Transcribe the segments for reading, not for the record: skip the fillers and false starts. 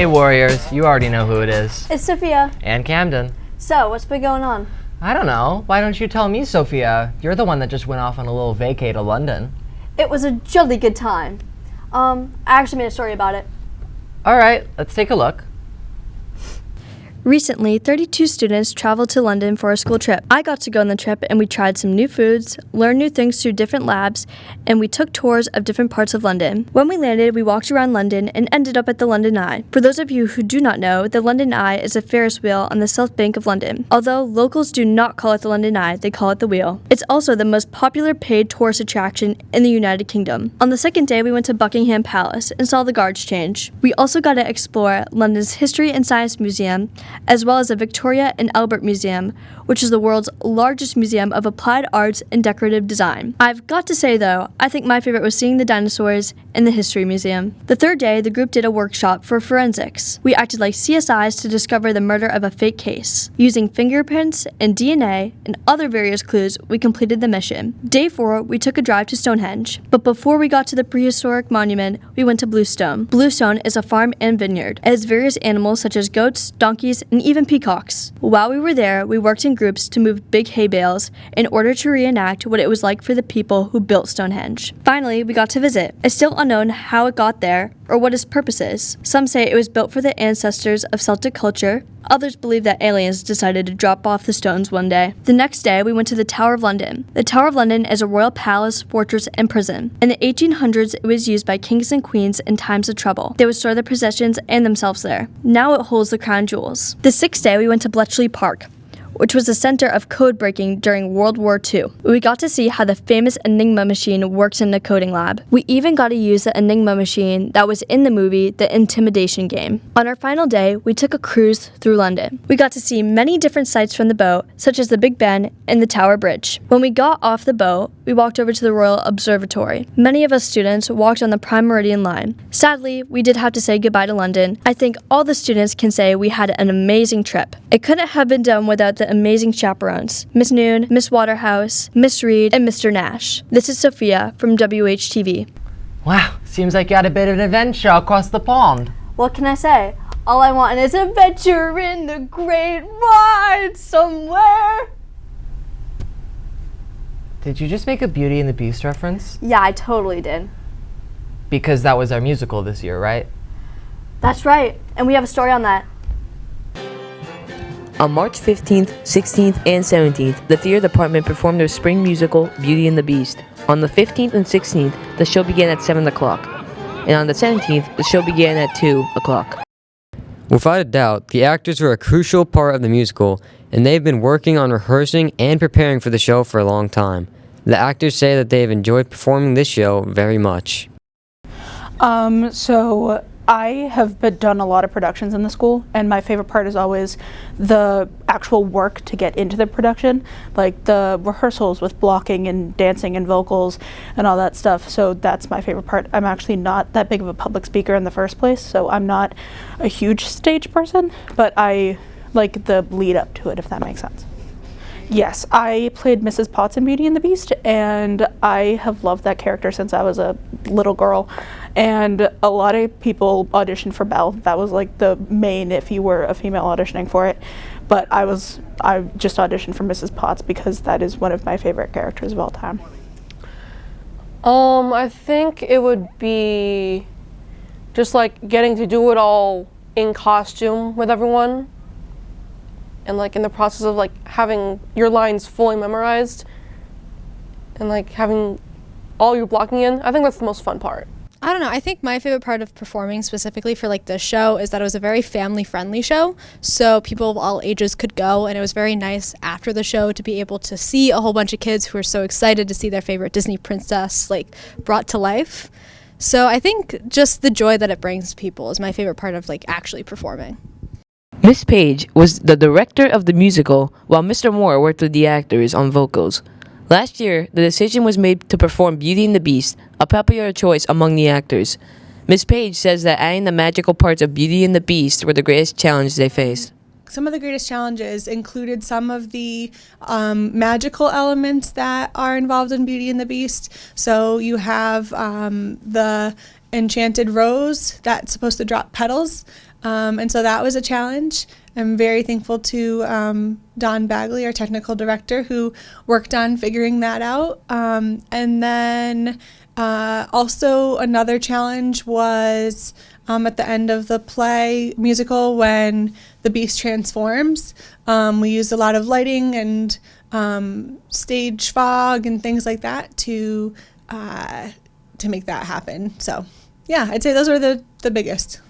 Hey Warriors, you already know who it is. It's Sophia. And Camden. So, what's been going on? I don't know. Why don't you tell me, Sophia? You're the one that just went off on a little vacay to London. It was a jolly good time. I actually made a story about it. Alright, let's take a look. Recently, 32 students traveled to London for a school trip. I got to go on the trip and we tried some new foods, learned new things through different labs, and we took tours of different parts of London. When we landed, we walked around London and ended up at the London Eye. For those of you who do not know, the London Eye is a Ferris wheel on the South Bank of London. Although locals do not call it the London Eye, they call it the Wheel. It's also the most popular paid tourist attraction in the United Kingdom. On the second day, we went to Buckingham Palace and saw the guards change. We also got to explore London's History and Science Museum, as well as the Victoria and Albert Museum, which is the world's largest museum of applied arts and decorative design. I've got to say though, I think my favorite was seeing the dinosaurs in the History Museum. The third day, the group did a workshop for forensics. We acted like CSIs to discover the murder of a fake case. Using fingerprints and DNA and other various clues, we completed the mission. Day 4, we took a drive to Stonehenge. But before we got to the prehistoric monument, we went to Bluestone. Bluestone is a farm and vineyard. It has various animals such as goats, donkeys, and even peacocks. While we were there, we worked in groups to move big hay bales in order to reenact what it was like for the people who built Stonehenge. Finally, we got to visit. It's still unknown how it got there or what its purpose is. Some say it was built for the ancestors of Celtic culture. Others believe that aliens decided to drop off the stones one day. The next day, we went to the Tower of London. The Tower of London is a royal palace, fortress, and prison. In the 1800s, it was used by kings and queens in times of trouble. They would store their possessions and themselves there. Now it holds the crown jewels. The sixth day, we went to Bletchley Park, which was the center of code breaking during World War II. We got to see how the famous Enigma machine works in the coding lab. We even got to use the Enigma machine that was in the movie The Intimidation Game. On our final day, we took a cruise through London. We got to see many different sights from the boat, such as the Big Ben and the Tower Bridge. When we got off the boat, we walked over to the Royal Observatory. Many of us students walked on the Prime Meridian line. Sadly, we did have to say goodbye to London. I think all the students can say we had an amazing trip. It couldn't have been done without the amazing chaperones, Miss Noon, Miss Waterhouse, Miss Reed, and Mr. Nash. This is Sophia from WHTV. Wow, seems like you had a bit of an adventure across the pond. What can I say? All I want is adventure in the great wide somewhere. Did you just make a Beauty and the Beast reference? Yeah, I totally did. Because that was our musical this year, right? That's right, and we have a story on that. On March 15th, 16th, and 17th, the theater department performed their spring musical, Beauty and the Beast. On the 15th and 16th, the show began at 7 o'clock. And on the 17th, the show began at 2 o'clock. Without a doubt, the actors were a crucial part of the musical, and they've been working on rehearsing and preparing for the show for a long time. The actors say that they have enjoyed performing this show very much. So I have done a lot of productions in the school, and my favorite part is always the actual work to get into the production, like the rehearsals with blocking and dancing and vocals and all that stuff. So that's my favorite part. I'm actually not that big of a public speaker in the first place, so I'm not a huge stage person, but I like the lead up to it, if that makes sense. Yes, I played Mrs. Potts in Beauty and the Beast, and I have loved that character since I was a little girl. And a lot of people auditioned for Belle. That was like the main, if you were a female auditioning for it. But I just auditioned for Mrs. Potts because that is one of my favorite characters of all time. I think it would be just like getting to do it all in costume with everyone. And like in the process of like having your lines fully memorized and like having all your blocking in, I think that's the most fun part. I don't know. I think my favorite part of performing specifically for like this show is that it was a very family-friendly show, so people of all ages could go, and it was very nice after the show to be able to see a whole bunch of kids who are so excited to see their favorite Disney princess like brought to life. So I think just the joy that it brings people is my favorite part of like actually performing. Miss Page was the director of the musical, while Mr. Moore worked with the actors on vocals. Last year, the decision was made to perform Beauty and the Beast, a popular choice among the actors. Miss Page says that adding the magical parts of Beauty and the Beast were the greatest challenge they faced. Some of the greatest challenges included some of the magical elements that are involved in Beauty and the Beast. So you have the enchanted rose that's supposed to drop petals. And so that was a challenge. I'm very thankful to Don Bagley, our technical director, who worked on figuring that out. And then also another challenge was at the end of the play musical when the Beast transforms. We used a lot of lighting and stage fog and things like that to make that happen. So yeah, I'd say those were the biggest.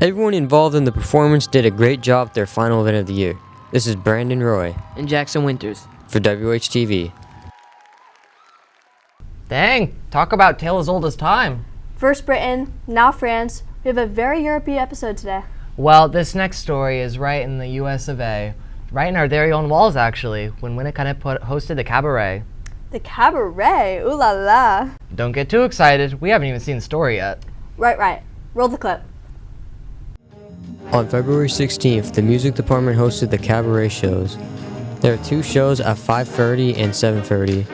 Everyone involved in the performance did a great job at their final event of the year. This is Brandon Roy And Jackson Winters. for WHTV. Dang, talk about tale as old as time. First Britain, now France. We have a very European episode today. Well, this next story is right in the US of A. Right in our very own walls, actually, when Winnacunnet hosted the cabaret. The cabaret, ooh la la. Don't get too excited, we haven't even seen the story yet. Right. Roll the clip. On February 16th, the music department hosted the cabaret shows. There are 2 shows at 5:30 and 7:30.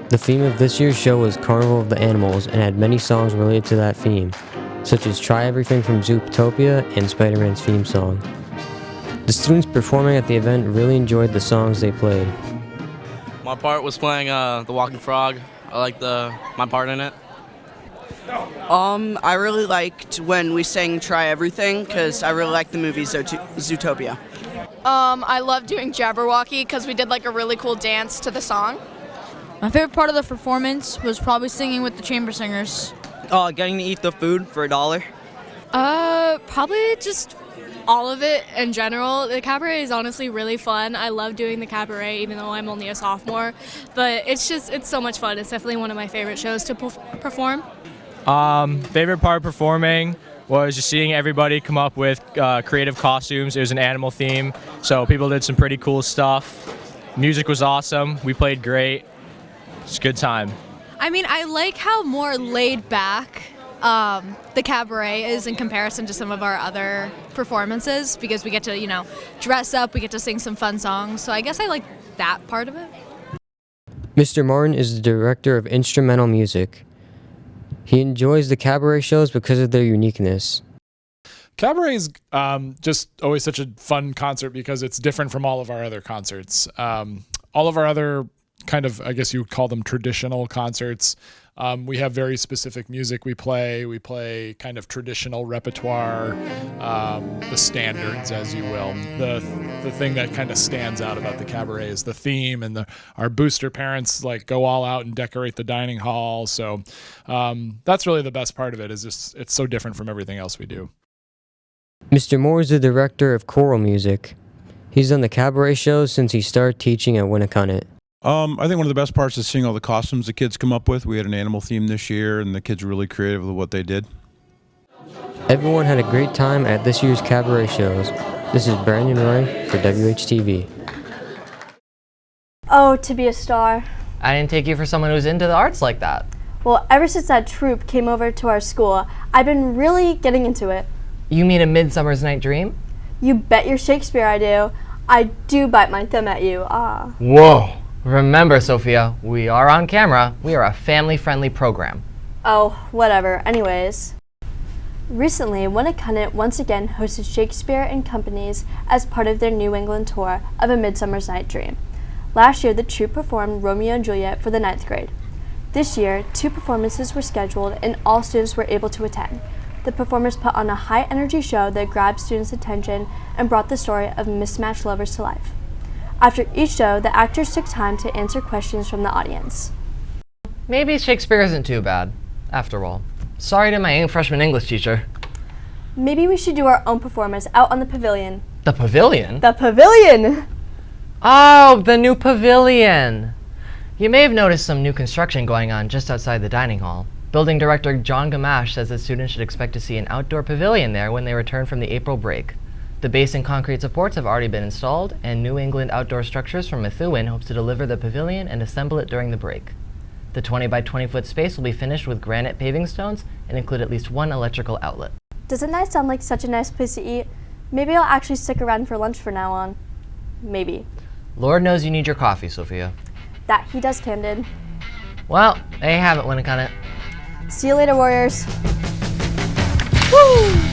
The theme of this year's show was Carnival of the Animals and had many songs related to that theme, such as Try Everything from Zootopia and Spider-Man's theme song. The students performing at the event really enjoyed the songs they played. My part was playing The Walking Frog. I liked my part in it. I really liked when we sang Try Everything because I really liked the movie Zootopia. I love doing Jabberwocky because we did like a really cool dance to the song. My favorite part of the performance was probably singing with the chamber singers. Getting to eat the food for $1. Probably just all of it in general. The cabaret is honestly really fun. I love doing the cabaret even though I'm only a sophomore. But it's so much fun. It's definitely one of my favorite shows to perform. Favorite part performing was just seeing everybody come up with creative costumes. It was an animal theme, so people did some pretty cool stuff. Music was awesome. We played great. It's a good time. I mean, I like how more laid back the cabaret is in comparison to some of our other performances because we get to, dress up, we get to sing some fun songs. So I guess I like that part of it. Mr. Martin is the director of instrumental music. He enjoys the cabaret shows because of their uniqueness. Cabaret is just always such a fun concert because it's different from all of our other concerts. All of our other kind of, I guess you would call them traditional concerts, we have very specific music we play. We play kind of traditional repertoire, the standards, as you will. The thing that kind of stands out about the cabaret is the theme, and our booster parents go all out and decorate the dining hall. So that's really the best part of it. Is just it's so different from everything else we do. Mr. Moore is the director of choral music. He's done the cabaret shows since he started teaching at Winnacunnet. I think one of the best parts is seeing all the costumes the kids come up with. We had an animal theme this year, and the kids were really creative with what they did. Everyone had a great time at this year's cabaret shows. This is Brandon Roy for WHTV. Oh, to be a star. I didn't take you for someone who's into the arts like that. Well, ever since that troupe came over to our school, I've been really getting into it. You mean A Midsummer's Night Dream? You bet your Shakespeare I do. I do bite my thumb at you, ah. Whoa! Remember, Sophia, we are on camera. We are a family-friendly program. Oh, whatever. Anyways. Recently, Winnacunnet once again hosted Shakespeare and Companies as part of their New England tour of A Midsummer's Night Dream. Last year, the troupe performed Romeo and Juliet for the 9th grade. This year, 2 performances were scheduled and all students were able to attend. The performers put on a high-energy show that grabbed students' attention and brought the story of mismatched lovers to life. After each show, the actors took time to answer questions from the audience. Maybe Shakespeare isn't too bad, after all. Sorry to my freshman English teacher. Maybe we should do our own performance out on the pavilion. The pavilion? The pavilion! Oh, the new pavilion! You may have noticed some new construction going on just outside the dining hall. Building director John Gamache says that students should expect to see an outdoor pavilion there when they return from the April break. The base and concrete supports have already been installed, and New England Outdoor Structures from Methuen hopes to deliver the pavilion and assemble it during the break. The 20 by 20 foot space will be finished with granite paving stones and include at least 1 electrical outlet. Doesn't that sound like such a nice place to eat? Maybe I'll actually stick around for lunch from now on. Maybe. Lord knows you need your coffee, Sophia. That he does, Camden. Well, there you have it, Winnacunnet. See you later, Warriors. Woo!